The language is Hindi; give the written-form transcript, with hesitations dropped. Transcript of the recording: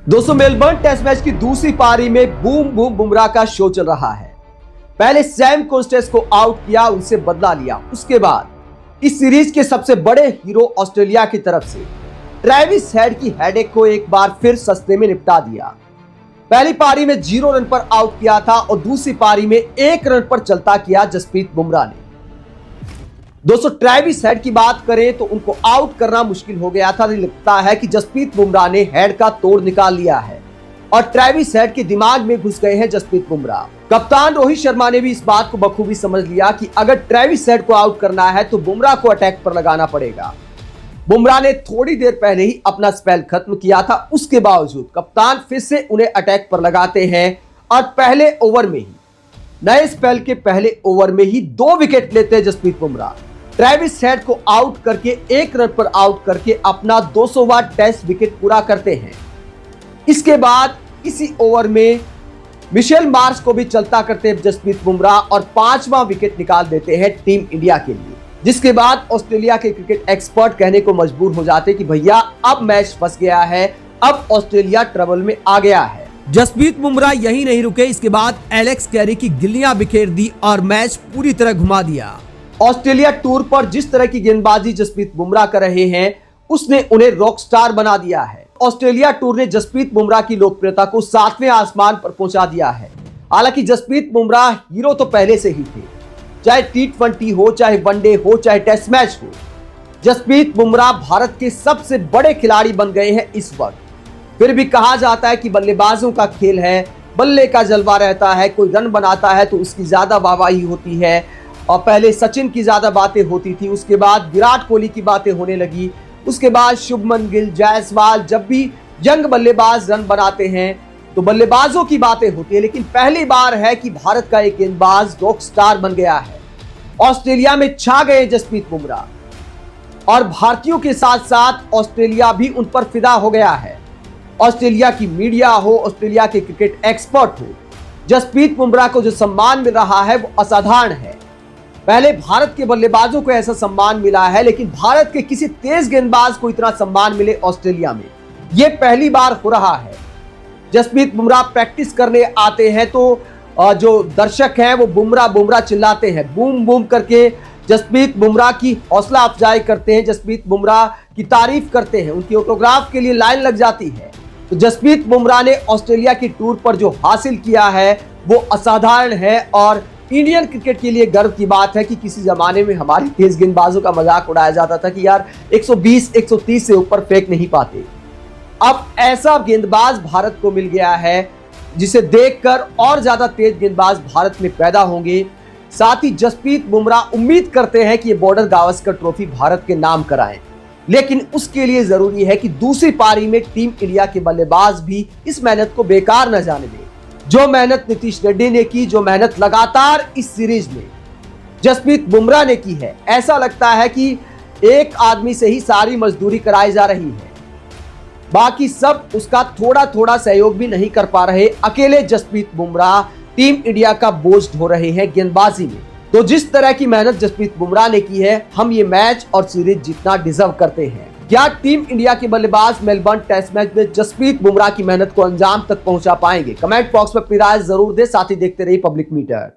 दोस्तों, मेलबर्न टेस्ट मैच की दूसरी पारी में बूम बूम बुमराह का शो चल रहा है। पहले सैम कोस्टेस को आउट किया, उनसे बदला लिया। उसके बाद इस सीरीज के सबसे बड़े हीरो ऑस्ट्रेलिया की तरफ से ट्रेविस हेड की हेडेक को एक बार फिर सस्ते में निपटा दिया। पहली पारी में 0 रन पर आउट किया था और दूसरी पारी में 1 रन पर चलता किया जसप्रीत बुमराह ने। दोस्तों, ट्रेविस हेड की बात करें तो उनको आउट करना मुश्किल हो गया था। लगता है कि जसप्रीत बुमराह ने हेड का तोड़ निकाल लिया है और ट्रेविस हेड के दिमाग में घुस गए हैं जसप्रीत बुमराह। कप्तान रोहित शर्मा ने भी इस बात को बखूबी समझ लिया कि अगर ट्रेविस हेड को आउट करना है तो बुमराह को अटैक पर लगाना पड़ेगा। बुमराह ने थोड़ी देर पहले ही अपना स्पेल खत्म किया था, उसके बावजूद कप्तान फिर से उन्हें अटैक पर लगाते हैं और पहले ओवर में ही, नए स्पेल के पहले ओवर में ही 2 विकेट लेते हैं जसप्रीत बुमराह। ट्रेविस हेड को आउट करके 1 रन पर आउट करके अपना 200वां टेस्ट विकेट पूरा करते हैं। इसके बाद इसी ओवर में मिशेल मार्श को भी चलता करते हैं जसप्रीत बुमराह और 5वां विकेट निकाल देते हैं टीम इंडिया के लिए, जिसके बाद ऑस्ट्रेलिया के क्रिकेट एक्सपर्ट कहने को मजबूर हो जाते कि भैया अब मैच फंस गया है, अब ऑस्ट्रेलिया ट्रबल में आ गया है। जसप्रीत बुमराह यही नहीं रुके, इसके बाद एलेक्स कैरी की गिल्लियां बिखेर दी और मैच पूरी तरह घुमा दिया। ऑस्ट्रेलिया टूर पर जिस तरह की गेंदबाजी जसप्रीत बुमराह कर रहे हैं, उसने उन्हें रॉक स्टार बना दिया है। ऑस्ट्रेलिया टूर ने जसप्रीत बुमराह की लोकप्रियता को 7वें आसमान पर पहुंचा दिया है। हालांकि जसप्रीत बुमराह हीरो तो पहले से ही थे, चाहे T20 हो, चाहे वनडे हो, चाहे टेस्ट मैच हो। जसप्रीत बुमराह भारत के सबसे बड़े खिलाड़ी बन गए हैं इस वक्त। फिर भी कहा जाता है कि बल्लेबाजों का खेल है, बल्ले का जलवा रहता है। कोई रन बनाता है तो उसकी ज्यादा वाहवाही होती है और पहले सचिन की ज्यादा बातें होती थी, उसके बाद विराट कोहली की बातें होने लगी, उसके बाद शुभमन गिल, जायसवाल। जब भी यंग बल्लेबाज रन बनाते हैं तो बल्लेबाजों की बातें होती है, लेकिन पहली बार है कि भारत का एक गेंदबाज रॉक स्टार बन गया है। ऑस्ट्रेलिया में छा गए जसप्रीत बुमराह और भारतीयों के साथ साथ ऑस्ट्रेलिया भी उन पर फिदा हो गया है। ऑस्ट्रेलिया की मीडिया हो, ऑस्ट्रेलिया के क्रिकेट एक्सपर्ट हो, जसप्रीत बुमराह को जो सम्मान मिल रहा है वो असाधारण है। पहले भारत के बल्लेबाजों को ऐसा सम्मान मिला है, लेकिन भारत के किसी तेज गेंदबाज को इतना सम्मान मिले ऑस्ट्रेलिया में यह पहली बार हो रहा है। जसप्रीत बुमराह प्रैक्टिस करने आते हैं तो जो दर्शक हैं वो बुमराह बुमराह चिल्लाते हैं, बूम बूम करके जसप्रीत बुमराह की हौसला अफजाई करते हैं, जसप्रीत बुमराह की तारीफ करते हैं, उनकी ऑटोग्राफ के लिए लाइन लग जाती है। तो जसप्रीत बुमराह ने ऑस्ट्रेलिया की टूर पर जो हासिल किया है वो असाधारण है और इंडियन क्रिकेट के लिए गर्व की बात है कि किसी जमाने में हमारे तेज गेंदबाजों का मजाक उड़ाया जाता था कि यार 120 130 से ऊपर फेंक नहीं पाते। अब ऐसा गेंदबाज भारत को मिल गया है जिसे देखकर और ज्यादा तेज गेंदबाज भारत में पैदा होंगे। साथ ही जसप्रीत बुमराह उम्मीद करते हैं कि ये बॉर्डर गावस्कर ट्रॉफी भारत के नाम कराएं, लेकिन उसके लिए जरूरी है कि दूसरी पारी में टीम इंडिया के बल्लेबाज भी इस मेहनत को बेकार न जाने दें। जो मेहनत नीतीश रेड्डी ने की, जो मेहनत लगातार इस सीरीज में जसप्रीत बुमराह ने की है, ऐसा लगता है कि एक आदमी से ही सारी मजदूरी कराई जा रही है, बाकी सब उसका थोड़ा थोड़ा सहयोग भी नहीं कर पा रहे। अकेले जसप्रीत बुमराह टीम इंडिया का बोझ ढो रहे हैं गेंदबाजी में। तो जिस तरह की मेहनत जसप्रीत बुमराह ने की है, हम ये मैच और सीरीज जीतना डिजर्व करते हैं। क्या टीम इंडिया के बल्लेबाज मेलबर्न टेस्ट मैच में जसप्रीत बुमराह की मेहनत को अंजाम तक पहुंचा पाएंगे? कमेंट बॉक्स में अपनी राय जरूर दें, साथ ही देखते रहिए पब्लिक मीटर।